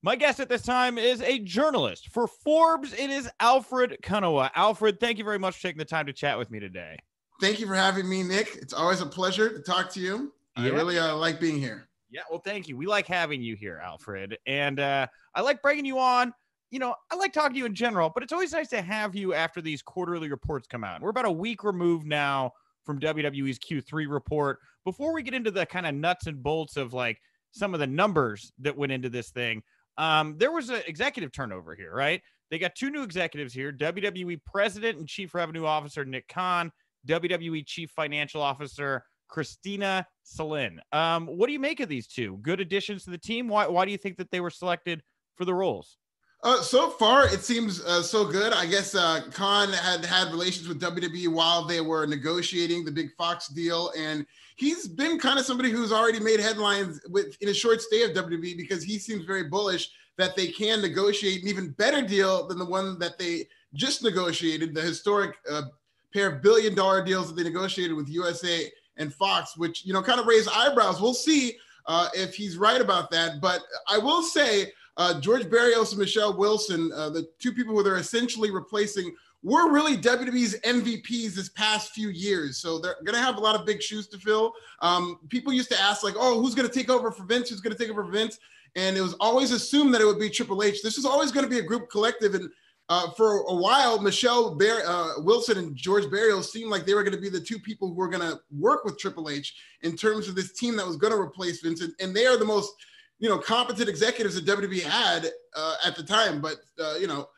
My guest at this time is a journalist for Forbes. It is Alfred Konuwa. Alfred, thank you very much for taking the time to chat with me today. Thank you for having me, Nick. It's always a pleasure to talk to you. I really like being here. Yeah, well, thank you. We like having you here, Alfred. And I like bringing you on. You know, I like talking to you in general, but it's always nice to have you after these quarterly reports come out. We're about a week removed now from WWE's Q3 report. Before we get into the kind of nuts and bolts of like some of the numbers that went into this thing, there was an executive turnover here, right? They got two new executives here, WWE President and Chief Revenue Officer Nick Khan, WWE Chief Financial Officer Christina Salin. What do you make of these two? Good additions to the team? Why do you think that they were selected for the roles? So far, it seems so good. I guess Khan had relations with WWE while they were negotiating the big Fox deal. And he's been kind of somebody who's already made headlines in a short stay of WWE because he seems very bullish that they can negotiate an even better deal than the one that they just negotiated, the historic pair of billion-dollar deals that they negotiated with USA and Fox, which, you know, kind of raised eyebrows. We'll see if he's right about that. But I will say, George Barrios and Michelle Wilson, the two people who they're essentially replacing, were really WWE's MVPs this past few years. So they're going to have a lot of big shoes to fill. People used to ask, like, oh, who's going to take over for Vince? Who's going to take over for Vince? And it was always assumed that it would be Triple H. This is always going to be a group collective. And for a while, Michelle Wilson and George Barrios seemed like they were going to be the two people who were going to work with Triple H in terms of this team that was going to replace Vince. And they are the most, you know, competent executives that WWE had at the time. But, you know,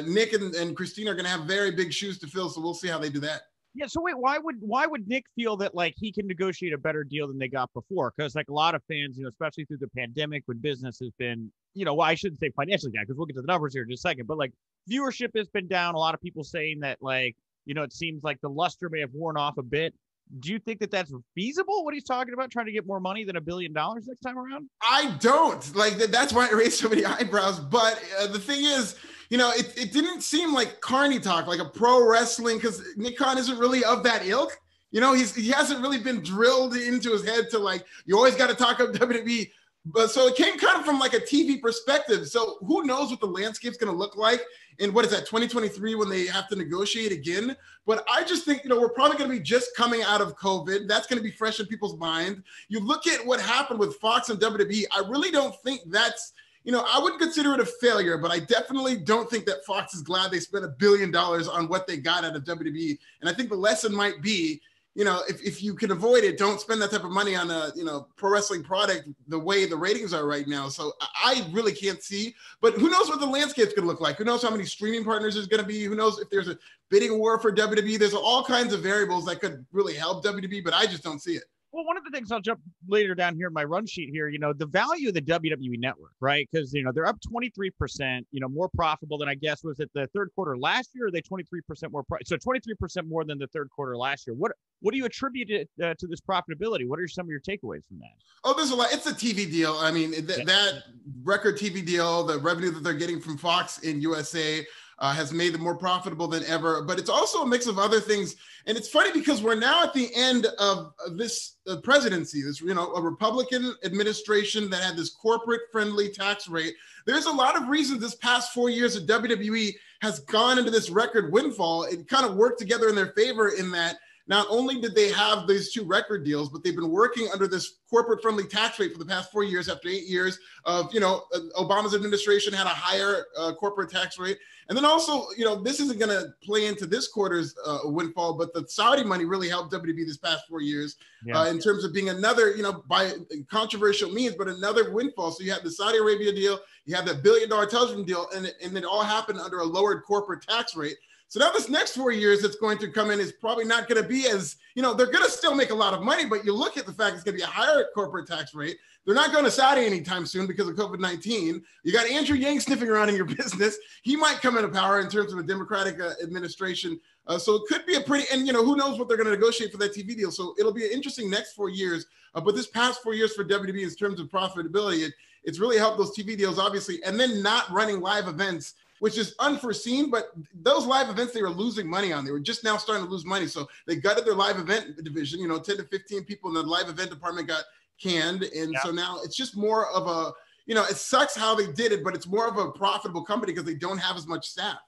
Nick and Christina are going to have very big shoes to fill. So we'll see how they do that. Yeah. So wait, why would Nick feel that like he can negotiate a better deal than they got before? Because like a lot of fans, you know, especially through the pandemic when business has been, you know, well, I shouldn't say financially down because we'll get to the numbers here in just a second, but like viewership has been down. A lot of people saying that like, you know, it seems like the luster may have worn off a bit. Do you think that that's feasible? What he's talking about, trying to get more money than $1 billion next time around? I don't like that. That's why it raised so many eyebrows. But the thing is, you know, it didn't seem like carny talk, like a pro wrestling, because Nick Khan isn't really of that ilk. You know, he hasn't really been drilled into his head to like, you always got to talk up WWE. But so it came kind of from like a TV perspective. So who knows what the landscape's going to look like in, what is that, 2023 when they have to negotiate again. But I just think, you know, we're probably going to be just coming out of COVID. That's going to be fresh in people's mind. You look at what happened with Fox and WWE. I really don't think that's, you know, I wouldn't consider it a failure, but I definitely don't think that Fox is glad they spent $1 billion on what they got out of WWE. And I think the lesson might be, you know, if you can avoid it, don't spend that type of money on a, you know, pro wrestling product the way the ratings are right now. So I really can't see, but who knows what the landscape's going to look like? Who knows how many streaming partners there's going to be? Who knows if there's a bidding war for WWE? There's all kinds of variables that could really help WWE, but I just don't see it. Well, one of the things I'll jump later down here in my run sheet here, you know, the value of the WWE Network, right? Because, you know, they're up 23%, you know, more profitable than I guess was it the third quarter last year, or are they 23% more? So 23% more than the third quarter last year. What do you attribute it to this profitability? What are some of your takeaways from that? Oh, there's a lot. It's a TV deal. I mean, that record TV deal, the revenue that they're getting from Fox in USA has made them more profitable than ever. But it's also a mix of other things. And it's funny because we're now at the end of this presidency, this, you know, a Republican administration that had this corporate friendly tax rate. There's a lot of reasons this past 4 years that WWE has gone into this record windfall. It kind of worked together in their favor in that not only did they have these two record deals, but they've been working under this corporate-friendly tax rate for the past 4 years after 8 years of, you know, Obama's administration had a higher corporate tax rate. And then also, you know, this isn't going to play into this quarter's windfall, but the Saudi money really helped WWE this past 4 years in terms of being another, you know, by controversial means, but another windfall. So you had the Saudi Arabia deal, you had that $1 billion television deal, and it all happened under a lowered corporate tax rate. So now this next 4 years that's going to come in is probably not going to be as, you know, they're going to still make a lot of money, but you look at the fact it's going to be a higher corporate tax rate. They're not going to Saudi anytime soon because of COVID-19. You got Andrew Yang sniffing around in your business. He might come into power in terms of a Democratic administration. So it could be a pretty, and, you know, who knows what they're going to negotiate for that TV deal. So it'll be an interesting next 4 years. But this past 4 years for WWE in terms of profitability, it's really helped those TV deals, obviously, and then not running live events, which is unforeseen, but those live events they were losing money on. They were just now starting to lose money. So they gutted their live event division, you know, 10 to 15 people in the live event department got canned. And so now it's just more of a, it sucks how they did it, but it's more of a profitable company because they don't have as much staff.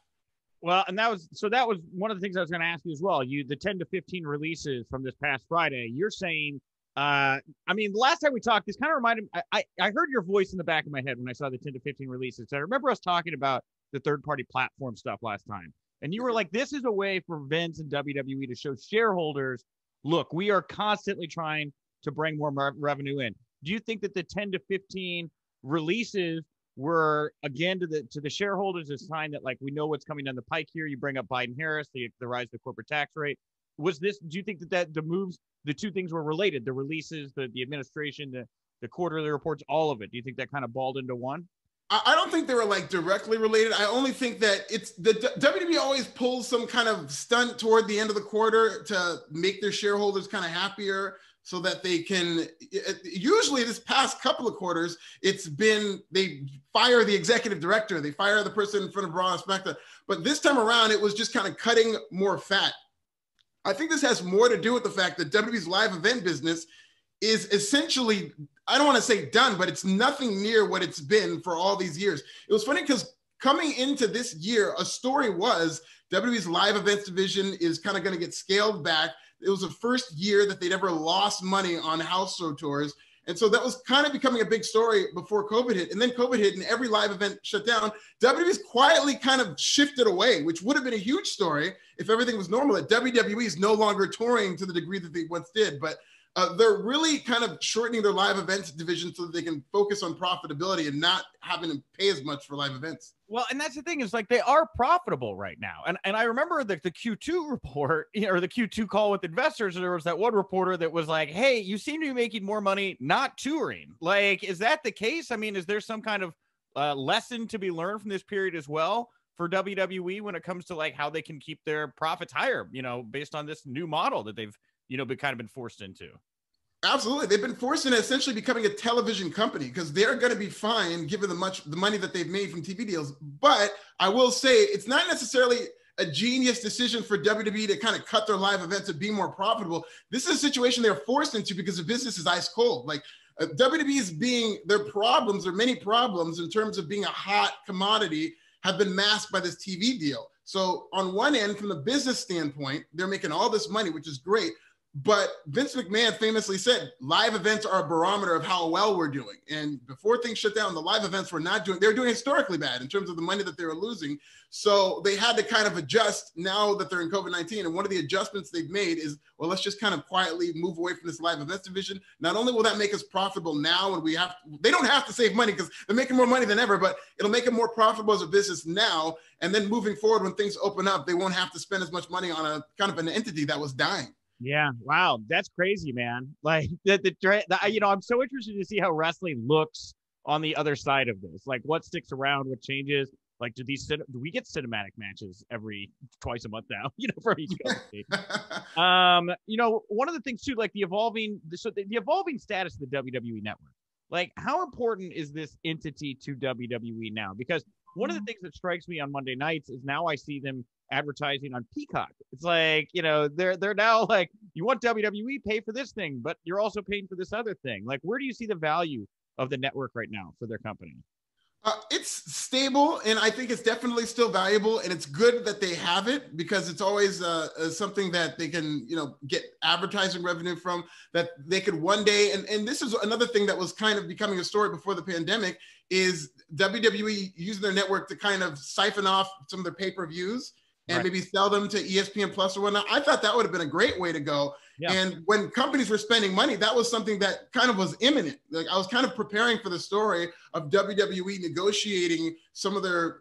Well, and that was one of the things I was going to ask you as well. The 10 to 15 releases from this past Friday, you're saying, I mean, the last time we talked, this kind of reminded me, I heard your voice in the back of my head when I saw the 10 to 15 releases. I remember us talking about the third-party platform stuff last time. And you were like, this is a way for Vince and WWE to show shareholders, look, we are constantly trying to bring more revenue in. Do you think that the 10 to 15 releases were, again, to the shareholders, a sign that, like, we know what's coming down the pike here? You bring up Biden-Harris, the rise of the corporate tax rate. Do you think that the moves, the two things were related, the releases, the administration, the quarterly reports, all of it? Do you think that kind of balled into one? I don't think they were like directly related. I only think that it's the WWE always pulls some kind of stunt toward the end of the quarter to make their shareholders kind of happier, so that they can, usually this past couple of quarters, it's been, they fire the executive director, they fire the person in front of Raw and SmackDown. But this time around, it was just kind of cutting more fat. I think this has more to do with the fact that WWE's live event business is essentially, I don't want to say done, but it's nothing near what it's been for all these years. It was funny because coming into this year, a story was WWE's live events division is kind of going to get scaled back. It was the first year that they'd ever lost money on house show tours. And so that was kind of becoming a big story before COVID hit. And then COVID hit and every live event shut down. WWE's quietly kind of shifted away, which would have been a huge story if everything was normal. That WWE is no longer touring to the degree that they once did. But they're really kind of shortening their live events division so that they can focus on profitability and not having to pay as much for live events. Well, and that's the thing, is like they are profitable right now. And I remember the Q2 report, or the Q2 call with investors, there was that one reporter that was like, hey, you seem to be making more money not touring. Like, is that the case? I mean, is there some kind of lesson to be learned from this period as well for WWE when it comes to like how they can keep their profits higher, based on this new model that they've been forced into? Absolutely. They've been forced into essentially becoming a television company because they're going to be fine given the money that they've made from TV deals. But I will say it's not necessarily a genius decision for WWE to kind of cut their live events and be more profitable. This is a situation they're forced into because the business is ice cold. Like WWE is their many problems in terms of being a hot commodity have been masked by this TV deal. So on one end, from the business standpoint, they're making all this money, which is great. But Vince McMahon famously said, live events are a barometer of how well we're doing. And before things shut down, the live events were not doing, they're doing historically bad in terms of the money that they were losing. So they had to kind of adjust now that they're in COVID-19. And one of the adjustments they've made is, well, let's just kind of quietly move away from this live events division. Not only will that make us profitable now, and they don't have to save money because they're making more money than ever, but it'll make it more profitable as a business now. And then moving forward, when things open up, they won't have to spend as much money on a kind of an entity that was dying. Yeah. Wow. That's crazy, man. Like I'm so interested to see how wrestling looks on the other side of this. Like what sticks around, what changes. Like, do we get cinematic matches twice a month now, from each company? One of the things too, like the evolving status of the WWE Network. Like, how important is this entity to WWE now? Because one of the things that strikes me on Monday nights is now I see them advertising on Peacock. It's like, they're now like, you want WWE, pay for this thing, but you're also paying for this other thing. Like, where do you see the value of the network right now for their company? It's stable, and I think it's definitely still valuable, and it's good that they have it because it's always something that they can, get advertising revenue from, that they could one day, and this is another thing that was kind of becoming a story before the pandemic, is WWE using their network to kind of siphon off some of their pay-per-views and maybe sell them to ESPN Plus or whatnot. I thought that would have been a great way to go. Yeah. And when companies were spending money, that was something that kind of was imminent. Like I was kind of preparing for the story of WWE negotiating some of their,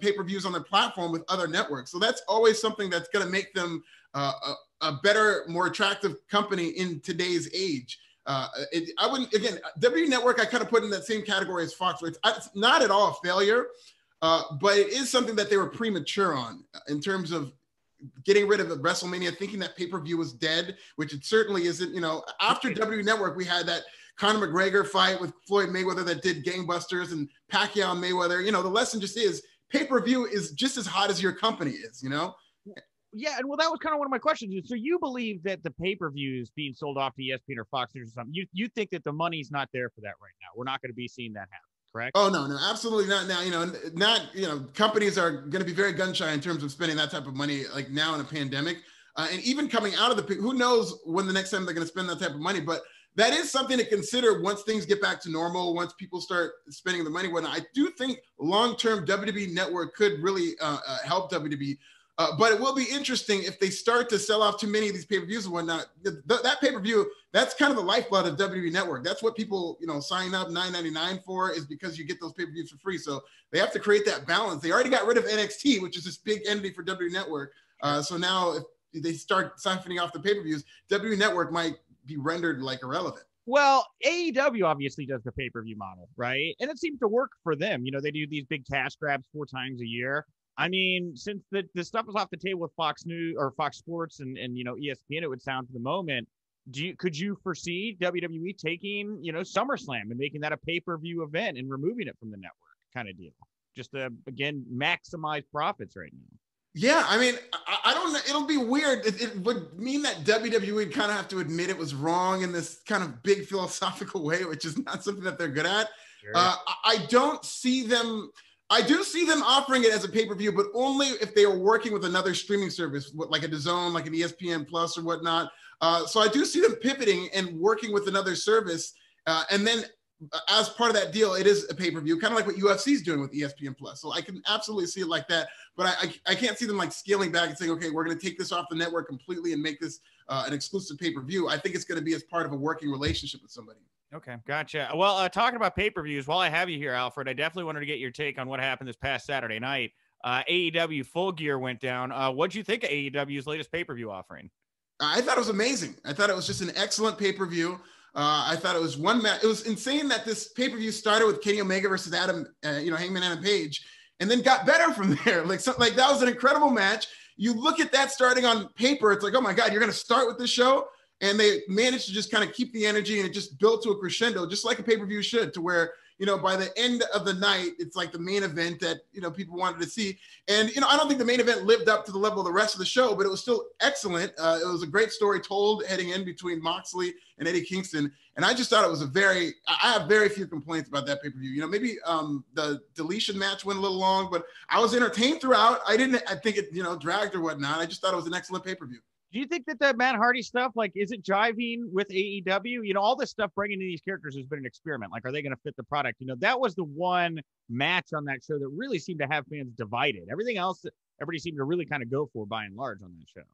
pay-per-views on their platform with other networks. So that's always something that's going to make them a better, more attractive company in today's age. WWE Network, I kind of put in that same category as Fox, where it's not at all a failure, but it is something that they were premature on in terms of getting rid of the WrestleMania, thinking that pay-per-view was dead, which it certainly isn't. After WWE Network, we had that Conor McGregor fight with Floyd Mayweather that did gangbusters, and Pacquiao and Mayweather. The lesson just is pay-per-view is just as hot as your company is, Yeah, and well, that was kind of one of my questions. So you believe that the pay-per-views being sold off to ESPN or Fox News or something, you think that the money's not there for that right now? We're not going to be seeing that happen, correct? Oh, no, absolutely not now. Companies are going to be very gun shy in terms of spending that type of money, like now in a pandemic. And even coming out of who knows when the next time they're going to spend that type of money. But that is something to consider once things get back to normal, once people start spending the money. I do think long-term WWE Network could really help WWE. But it will be interesting if they start to sell off too many of these pay-per-views and whatnot. That pay-per-view, that's kind of the lifeblood of WWE Network. That's what people, sign up $9.99 for, is because you get those pay-per-views for free. So they have to create that balance. They already got rid of NXT, which is this big entity for WWE Network. So now if they start siphoning off the pay-per-views, WWE Network might be rendered like irrelevant. Well, AEW obviously does the pay-per-view model, right? And it seems to work for them. They do these big cash grabs 4 times a year. I mean, since the stuff was off the table with Fox News or Fox Sports and ESPN, it would sound for the moment. Could you foresee WWE taking, SummerSlam and making that a pay-per-view event and removing it from the network kind of deal? Just to, again, maximize profits right now. Yeah, I mean, I don't know. It'll be weird. It would mean that WWE would kind of have to admit it was wrong in this kind of big philosophical way, which is not something that they're good at. Sure. I don't see them. I do see them offering it as a pay-per-view, but only if they are working with another streaming service, like a DAZN, like an ESPN Plus or whatnot. So I do see them pivoting and working with another service. And then as part of that deal, it is a pay-per-view, kind of like what UFC is doing with ESPN Plus. So I can absolutely see it like that, but I can't see them like scaling back and saying, okay, we're going to take this off the network completely and make this an exclusive pay-per-view. I think it's going to be as part of a working relationship with somebody. Okay, gotcha. Well, talking about pay-per-views, while I have you here, Alfred, I definitely wanted to get your take on what happened this past Saturday night. AEW Full Gear went down. What'd you think of AEW's latest pay-per-view offering? I thought it was amazing. I thought it was just an excellent pay-per-view. I thought it was one match. It was insane that this pay-per-view started with Kenny Omega versus Hangman Adam Page, and then got better from there. Like that was an incredible match. You look at that starting on paper, it's like, oh my God, you're going to start with this show? And they managed to just kind of keep the energy, and it just built to a crescendo, just like a pay-per-view should, to where, by the end of the night, it's like the main event that, people wanted to see. And, I don't think the main event lived up to the level of the rest of the show, but it was still excellent. It was a great story told heading in between Moxley and Eddie Kingston. And I just thought it was I have very few complaints about that pay-per-view. Maybe the deletion match went a little long, but I was entertained throughout. I think it, dragged or whatnot. I just thought it was an excellent pay-per-view. Do you think that the Matt Hardy stuff, is it jiving with AEW? All this stuff bringing in these characters has been an experiment. Are they going to fit the product? That was the one match on that show that really seemed to have fans divided. Everything else, everybody seemed to really kind of go for by and large on that show.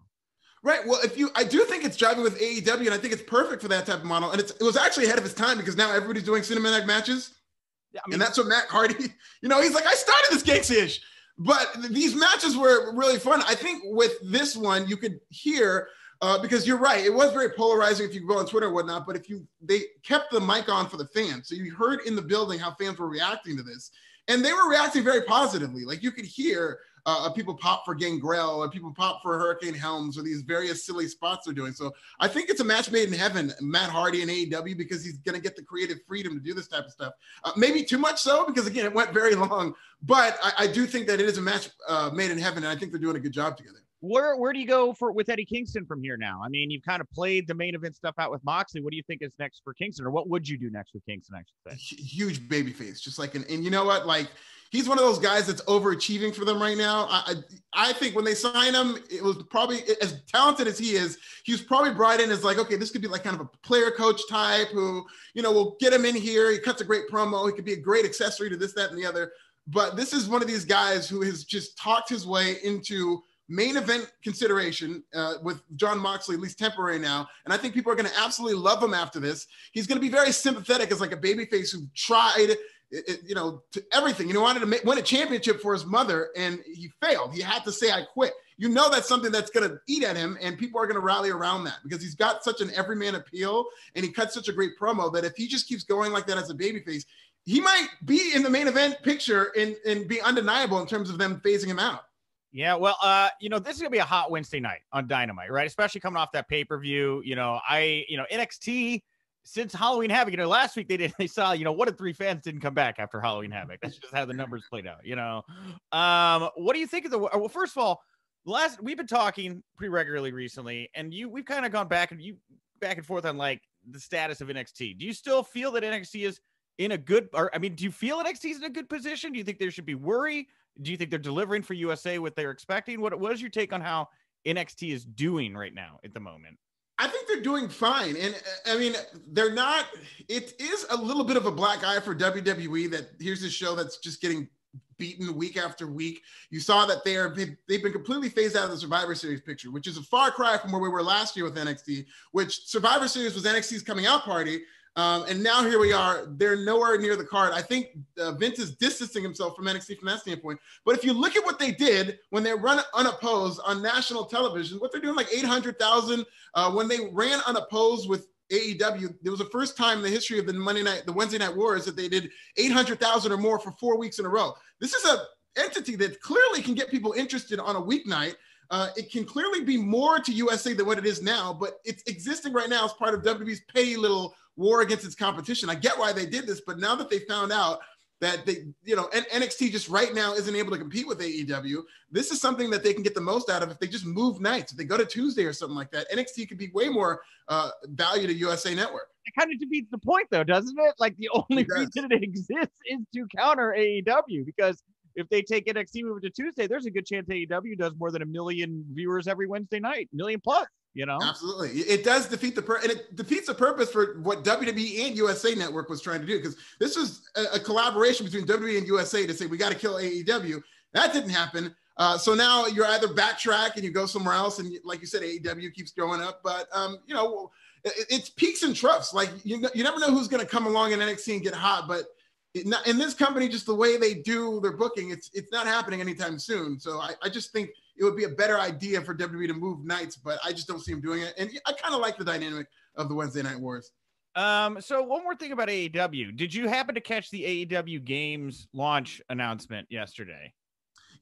Right. Well, I do think it's jiving with AEW, and I think it's perfect for that type of model. And it was actually ahead of its time, because now everybody's doing cinematic matches. Yeah, and that's what Matt Hardy, he's like, I started this gangsta-ish. But these matches were really fun. I think with this one, you could hear, because you're right, it was very polarizing if you go on Twitter or whatnot, but they kept the mic on for the fans. So you heard in the building how fans were reacting to this. And they were reacting very positively. You could hear people pop for Gangrel, or people pop for Hurricane Helms, or these various silly spots they're doing. So I think it's a match made in heaven, Matt Hardy and AEW, because he's going to get the creative freedom to do this type of stuff. Maybe too much so, because again, it went very long, but I do think that it is a match made in heaven, and I think they're doing a good job together. Where do you go with Eddie Kingston from here now? I mean, you've kind of played the main event stuff out with Moxley. What do you think is next for Kingston, or what would you do next with Kingston, I should say? Huge babyface, just and you know what? He's one of those guys that's overachieving for them right now. I think when they sign him, it was probably, as talented as he was probably brought in as okay, this could be kind of a player coach type who, we'll get him in here. He cuts a great promo. He could be a great accessory to this, that, and the other. But this is one of these guys who has just talked his way into main event consideration with John Moxley, at least temporary now. And I think people are going to absolutely love him after this. He's going to be very sympathetic as a babyface who tried to everything. He wanted to win a championship for his mother, and he failed. He had to say, I quit. That's something that's going to eat at him, and people are going to rally around that, because he's got such an everyman appeal, and he cuts such a great promo that if he just keeps going like that as a babyface, he might be in the main event picture and be undeniable in terms of them phasing him out. Yeah, well, this is gonna be a hot Wednesday night on Dynamite, right? Especially coming off that pay-per-view. NXT since Halloween Havoc. Last week they saw, 1 in 3 fans didn't come back after Halloween Havoc. That's just how the numbers played out. What do you think of well, first of all, We've been talking pretty regularly recently, and we've kind of gone back and forth on like the status of NXT. Do you still feel that NXT is in a good, or I mean, do you feel NXT is in a good position? Do you think there should be worry? Do you think they're delivering for USA what they're expecting? What is your take on how NXT is doing right now at the moment? I think they're doing fine. And I mean, they're not, it is a little bit of a black eye for WWE that here's this show that's just getting beaten week after week. You saw that they've been completely phased out of the Survivor Series picture, which is a far cry from where we were last year with NXT, which Survivor Series was NXT's coming out party. And now here we are. They're nowhere near the card. I think Vince is distancing himself from NXT from that standpoint. But if you look at what they did when they run unopposed on national television, what they're doing like 800,000. When they ran unopposed with AEW, it was the first time in the history of the Wednesday Night Wars that they did 800,000 or more for 4 weeks in a row. This is an entity that clearly can get people interested on a weeknight. It can clearly be more to USA than what it is now, but it's existing right now as part of WWE's petty little war against its competition. I get why they did this, but now that they found out that NXT just right now isn't able to compete with AEW, this is something that they can get the most out of if they just move nights. If they go to Tuesday or something like that, NXT could be way more value to USA Network. It kind of defeats the point, though, doesn't it? Like the only reason it exists is to counter AEW, because if they take NXT move to Tuesday, there's a good chance AEW does more than 1 million viewers every Wednesday night, 1 million plus. Absolutely. It does defeat and it defeats the purpose for what WWE and USA Network was trying to do, because this was a collaboration between WWE and USA to say, we got to kill AEW. That didn't happen. So now you're either backtrack and you go somewhere else. And like you said, AEW keeps going up, but it's peaks and troughs. Like you never know who's going to come along in NXT and get hot, but in this company, just the way they do their booking, it's not happening anytime soon. So I just think it would be a better idea for WWE to move nights, but I just don't see them doing it. And I kind of like the dynamic of the Wednesday Night Wars. So one more thing about AEW. Did you happen to catch the AEW Games launch announcement yesterday?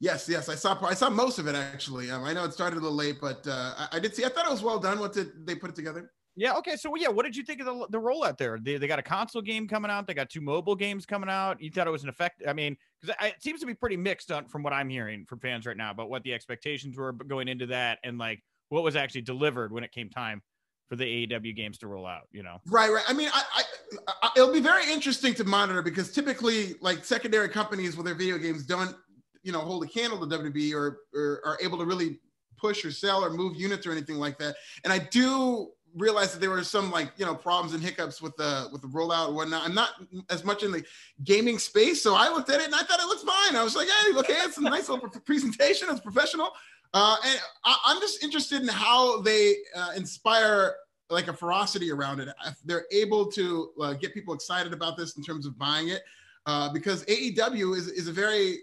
Yes. I saw most of it, actually. I know it started a little late, but I did see. I thought it was well done. What did they put it together? Yeah. Okay. So yeah, what did you think of the rollout there? They got a console game coming out. They got 2 mobile games coming out. You thought it was an effect? I mean, because it seems to be pretty mixed from what I'm hearing from fans right now about what the expectations were going into that and like what was actually delivered when it came time for the AEW games to roll out. Right. I mean, it'll be very interesting to monitor, because typically, like, secondary companies with their video games don't, hold a candle to WWE or are able to really push or sell or move units or anything like that. And I do realized that there were some problems and hiccups with the rollout and whatnot. I'm not as much in the gaming space, so I looked at it and I thought it looked fine. I was like, hey, okay, it's a nice little presentation. It's professional, and I'm just interested in how they inspire like a ferocity around it. If they're able to get people excited about this in terms of buying it, because AEW is a very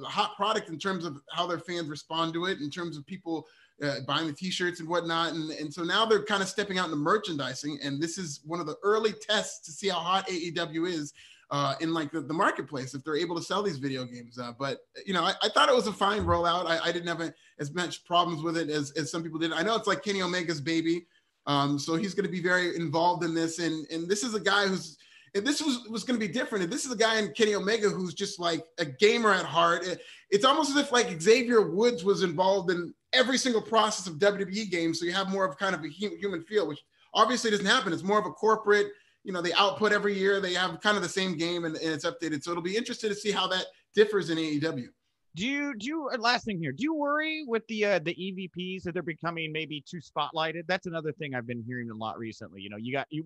hot product in terms of how their fans respond to it, in terms of people buying the t-shirts and whatnot. And so now they're kind of stepping out into merchandising. And this is one of the early tests to see how hot AEW is in like the marketplace, if they're able to sell these video games. But I thought it was a fine rollout. I didn't have as much problems with it as some people did. I know it's like Kenny Omega's baby. So he's going to be very involved in this. And this is a guy who's, if this was going to be different, if this is a guy in Kenny Omega who's just like a gamer at heart, it's almost as if like Xavier Woods was involved in every single process of WWE games. So you have more of kind of a human feel, which obviously doesn't happen. It's more of a corporate, they output every year. They have kind of the same game and it's updated. So it'll be interesting to see how that differs in AEW. Do you last thing here, do you worry with the EVPs that they're becoming maybe too spotlighted? That's another thing I've been hearing a lot recently.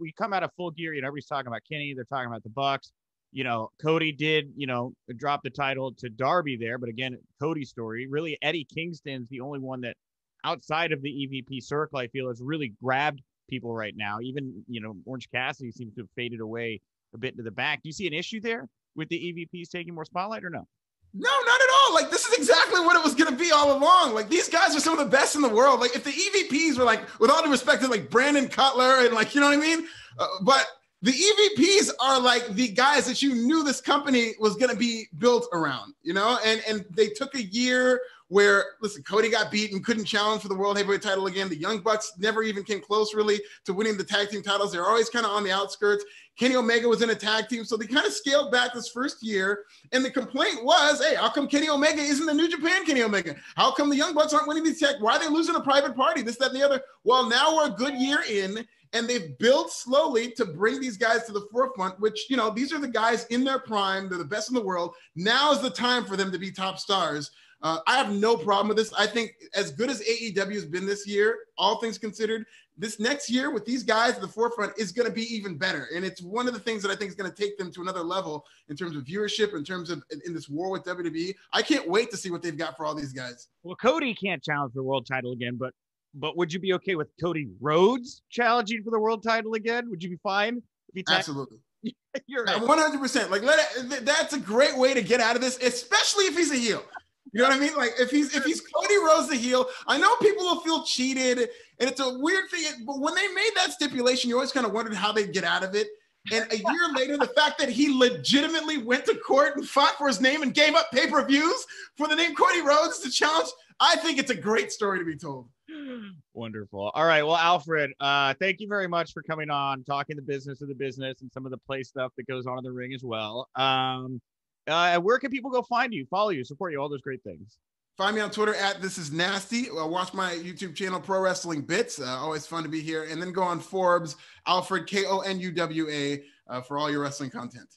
We come out of Full Gear, everybody's talking about Kenny, they're talking about the Bucks. Cody did, drop the title to Darby there, but again, Cody's story. Really, Eddie Kingston's the only one that outside of the EVP circle, I feel, has really grabbed people right now. Even, Orange Cassidy seems to have faded away a bit into the back. Do you see an issue there with the EVPs taking more spotlight or no? No, not at all. Like, this is exactly what it was going to be all along. Like, these guys are some of the best in the world. Like, if the EVPs were like, with all due respect to like Brandon Cutler and like, you know what I mean? But the EVPs are like the guys that you knew this company was going to be built around, and they took a year where, listen, Cody got beaten, couldn't challenge for the World Heavyweight title again. The Young Bucks never even came close, really, to winning the tag team titles. They're always kind of on the outskirts. Kenny Omega was in a tag team, so they kind of scaled back this first year. And the complaint was, hey, how come Kenny Omega isn't the New Japan Kenny Omega? How come the Young Bucks aren't winning these tag? Why are they losing a private party? This, that, and the other. Well, now we're a good year in, and they've built slowly to bring these guys to the forefront, which, you know, these are the guys in their prime. They're the best in the world. Now is the time for them to be top stars. I have no problem with this. I think as good as AEW has been this year, all things considered, this next year with these guys at the forefront is going to be even better. And it's one of the things that I think is going to take them to another level in terms of viewership, in terms of in this war with WWE. I can't wait to see what they've got for all these guys. Well, Cody can't challenge for the world title again, but would you be okay with Cody Rhodes challenging for the world title again? Would you be fine? Absolutely. You're right. 100%. Like, that's a great way to get out of this, especially if he's a heel. You know what I mean? Like, if he's Cody Rhodes the heel, I know people will feel cheated, and it's a weird thing. But when they made that stipulation, you always kind of wondered how they'd get out of it. And a year later, the fact that he legitimately went to court and fought for his name and gave up pay-per-views for the name Cody Rhodes to challenge, I think it's a great story to be told. Wonderful. All right. Well, Alfred, thank you very much for coming on, talking the business of the business and some of the play stuff that goes on in the ring as well. Where can people go find you, follow you, support you, all those great things? Find me on Twitter at This Is Nasty. Watch my YouTube channel, Pro Wrestling Bits. Always fun to be here. And then go on Forbes, Alfred Konuwa, for all your wrestling content.